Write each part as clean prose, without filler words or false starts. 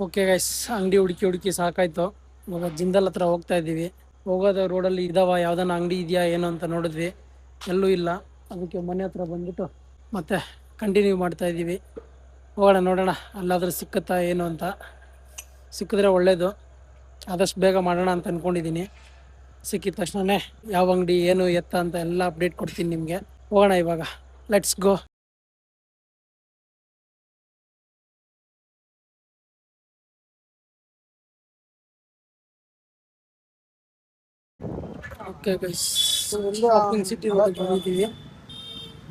Okay guys, ಅಂಗಡಿ ಹುಡುಕಿ ಸಾಕಾಯ್ತು. ಇವಾಗ ಜಿಂದಲ್ ಹತ್ರ ಹೋಗ್ತಾ ಇದ್ದೀವಿ. ಹೋಗೋದ ರೋಡಲ್ಲಿ ಇದಾವ, ಯಾವ್ದಾನ ಅಂಗಡಿ ಇದೆಯಾ ಏನು ಅಂತ ನೋಡಿದ್ವಿ, ಎಲ್ಲೂ ಇಲ್ಲ. ಅದಕ್ಕೆ ಮನೆ ಹತ್ರ ಬಂದ್ಬಿಟ್ಟು ಮತ್ತೆ ಕಂಟಿನ್ಯೂ ಮಾಡ್ತಾ ಇದ್ದೀವಿ. ಹೋಗೋಣ, ನೋಡೋಣ ಅಲ್ಲಾದ್ರೂ ಸಿಕ್ಕತ್ತಾ ಏನು ಅಂತ. ಸಿಕ್ಕಿದ್ರೆ ಒಳ್ಳೇದು, ಆದಷ್ಟು ಬೇಗ ಮಾಡೋಣ ಅಂತ ಅಂದ್ಕೊಂಡಿದ್ದೀನಿ. ಸಿಕ್ಕಿದ ತಕ್ಷಣನೇ ಯಾವ ಅಂಗಡಿ ಏನು ಎತ್ತ ಅಂತ ಎಲ್ಲ ಅಪ್ಡೇಟ್ ಕೊಡ್ತೀನಿ ನಿಮಗೆ. ಹೋಗೋಣ ಇವಾಗ, let's go. Okay guys, shopping city ಬಂದಿದ್ದೀವಿ.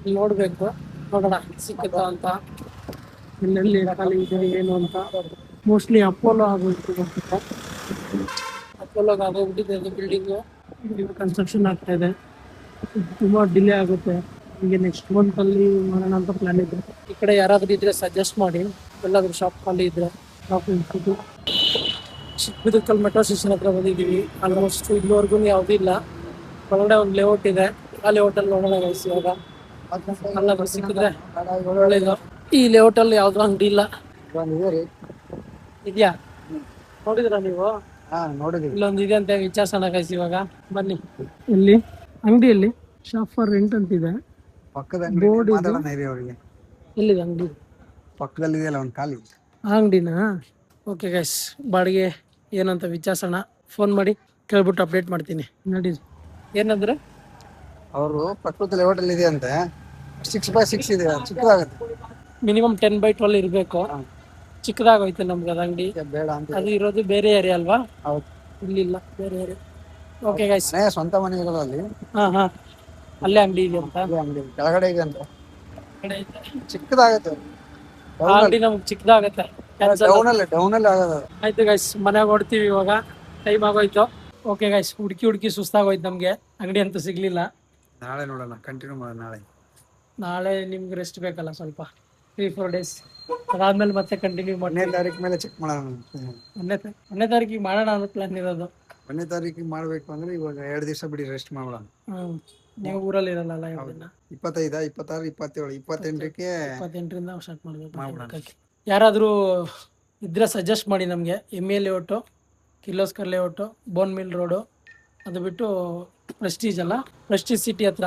ಇಲ್ಲಿ ನೋಡಬೇಕು, ನೋಡೋಣ ಸಿಕ್ಕುತ್ತಾ ಅಂತ, ಎಲ್ಲೆಲ್ಲಿ ಖಾಲಿ ಇದೆ ಏನು ಅಂತ. ಮೋಸ್ಟ್ಲಿ ಅಪೋಲೋ ಆಗೋಗ್ಬಿಟ್ಟು, ಅಪೋಲೋಗೆ ಆಗೋಗ್ಬಿಟ್ಟಿದೆ ಅದು ಬಿಲ್ಡಿಂಗು. ಕನ್ಸ್ಟ್ರಕ್ಷನ್ ಆಗ್ತಾ ಇದೆ, ತುಂಬ ಡಿಲೇ ಆಗುತ್ತೆ. ಈಗ ನೆಕ್ಸ್ಟ್ ಮಂತಲ್ಲಿ ಮಾಡೋಣ ಅಂತ ಪ್ಲಾನ್ ಇದೆ. ಈ ಕಡೆ ಯಾರಾದರೂ ಇದ್ರೆ ಸಜೆಸ್ಟ್ ಮಾಡಿ, ಎಲ್ಲಾದರೂ ಶಾಪ್ ಖಾಲಿ ಇದ್ರೆ. ಶಾಪಿಂಗ್ ಸಿಟಿ ಚಿಕ್ಕಬಿದರ್ಕಲ್ ಮೆಟ್ರೋ ಸ್ಟೇಷನ್ ಹತ್ರ ಬಂದಿದ್ದೀವಿ. ಆಲ್ಮೋಸ್ಟ್ ಇಲ್ಲಿವರೆಗೂ ಯಾವುದೂ ಇಲ್ಲ. ಒಳಗಡೆ ಒಂದು ಲೇಔಟ್ ಇದೆ, ಆ ಲೇಔಟಲ್ಲಿ ನೋಡೋಣ ಗೈಸ್. ಇವಾಗ ಅಲ್ಲಾದ್ರೂ ಸಿಕ್ಕಿದ್ರೆ ಒಳ್ಳೇದು. ಈ ಲೇಔಟಲ್ಲಿ ಯಾವುದೂ ಅಂಗಡಿ ಇಲ್ಲ. ಇದೆಯಾ, ನೋಡಿದ್ರ ನೀವು? ಇಲ್ಲೊಂದು ಇದೆ ಅಂತ ವಿಚಾರಿಸೋಣ ಗೈಸ್. ಇವಾಗ ಬನ್ನಿ. ಎಲ್ಲಿ ಅಂಗಡಿಯಲ್ಲಿ ಶಾಪ್ ಫಾರ್ ರೆಂಟ್ ಅಂತಿದೆ, ಬೋರ್ಡ್ ಇದೆ. ಎಲ್ಲಿದೆ ಅಂಗಡಿ? ಪಕ್ಕದಲ್ಲಿ ಒಂದು ಖಾಲಿ ಆ ಅಂಗಡಿನಾ? ಓಕೆ ಗೈಸ್, ಬಾಡಿಗೆ ಏನಂತ ವಿಚಾರಿಸೋಣ. ಫೋನ್ ಮಾಡಿ ಕೇಳ್ಬಿಟ್ಟು ಅಪ್ಡೇಟ್ ಮಾಡ್ತೀನಿ. ನೋಡಿ ಏನಂದ್ರೆ ಅವರು ಪಕ್ಕದಲ್ಲಿ ಹೋಟೆಲ್ ಇದೆ ಅಂತೆ, 6x6 ಇದೆ, ಚಿಕ್ಕದಾಗುತ್ತೆ. ಮಿನಿಮಮ್ 10x12 ಇರಬೇಕು. ಚಿಕ್ಕದಾಗೋಯ್ತು ನಮ್ಗೆ ಅದು ಅಂಗಡಿ. ಬೇಡ ಅಂತ. ಅದು ಇರೋದು ಬೇರೆ ಏರಿಯಾ ಅಲ್ವಾ? ಹೌದು, ಇಲ್ಲಿಲ್ಲ, ಬೇರೆ ಏರಿಯಾ. ಓಕೆ ಗೈಸ್, ಸ್ವಂತ ಮನೆ ಇರೋದು ಅಲ್ಲಿ. ಹಾ ಅಲ್ಲೇ ಅಂಗಡಿ ಇದೆ ಅಂತ. ಅಂಗಡಿ ಕೆಳಗಡೆ ಇದೆ ಅಂತ, ಚಿಕ್ಕದಾಗುತ್ತೆ. ಆ ಅಂಗಡಿ ನಮ್ಗೆ ಚಿಕ್ಕದಾಗತ್ತೆ. ಡೌನ್ ಅಲ್ಲಿ ಆಗೋದು. ಆಯ್ತು ಗೈಸ್, ಮನೆಗೆ ಹೊಡ್ತೀವಿ ಇವಾಗ, ಟೈಮ್ ಆಗೋಯ್ತು. ಓಕೆ ಗೈಸ್, ಹುಡುಕಿ ಸುಸ್ತಾಗೋಯ್ತು ನಮ್ಗೆ, ಅಂಗಡಿ ಅಂತೂ ಸಿಗ್ಲಿಲ್ಲ. ನಾಳೆ ನೋಡೋಣ, ಕಂಟಿನ್ಯೂ ಮಾಡೋಣ. ನಾಳೆ ನಿಮ್ಗೆ ರೆಸ್ಟ್ ಬೇಕಲ್ಲ ಸ್ವಲ್ಪ, 3-4 ಡೇಸ್. ಅದಾದ್ಮೇಲೆ ಮತ್ತೆ ಕಂಟಿನ್ಯೂ ಮಾಡಿ. 1ನೇ ತಾರೀಕು ಮೇಲೆ ಚೆಕ್ ಮಾಡೋಣ. 1ನೇ ತಾರೀಕಿಗೆ ಮಾಡೋಣ ಅನ್ನೋ ಪ್ಲಾನ್ ಇರೋದು. 1ನೇ ತಾರೀಕಿಗೆ ಮಾಡ್ಬೇಕು ಅಂದ್ರೆ ಇವಾಗ 2 ದಿವಸ ಬಿಡಿ ರೆಸ್ಟ್ ಮಾಡೋಣ. ನೀವು ಊರಲ್ಲಿ ಇರಲ್ಲ 25, 26, 27, 28ರಿಂದ ಸ್ಟಾರ್ಟ್ ಮಾಡ್ಬೇಕು. ಯಾರಾದರೂ ಇದ್ರೆ ಸಜೆಸ್ಟ್ ಮಾಡಿ ನಮಗೆ. MA ಲೇಔಟು, ಕಿರ್ಲೋಸ್ಕರ್ ಲೇಔಟು, ಬೋನ್ ಮಿಲ್ ರೋಡು, ಅದು ಬಿಟ್ಟು ಪ್ರೆಸ್ಟೀಜ್ ಅಲ್ಲ, ಪ್ರೆಸ್ಟೀಜ್ ಸಿಟಿ ಹತ್ರ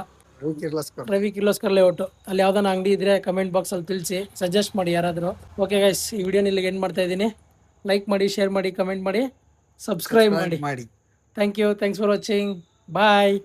ರವಿ ಕಿರ್ಲೋಸ್ಕರ್ ಲೇಔಟು, ಅಲ್ಲಿ ಯಾವ್ದಾನ ಅಂಗಡಿ ಇದ್ರೆ ಕಮೆಂಟ್ ಬಾಕ್ಸಲ್ಲಿ ತಿಳಿಸಿ, ಸಜೆಸ್ಟ್ ಮಾಡಿ ಯಾರಾದರೂ. ಓಕೆ ಗೈಸ್, ಈ ವಿಡಿಯೋನ ಇಲ್ಲಿಗೆ ಎಂಡ್ ಮಾಡ್ತಾ ಇದ್ದೀನಿ. ಲೈಕ್ ಮಾಡಿ, ಶೇರ್ ಮಾಡಿ, ಕಮೆಂಟ್ ಮಾಡಿ, ಸಬ್ಸ್ಕ್ರೈಬ್ ಮಾಡಿ. Thank you, thanks for watching, bye.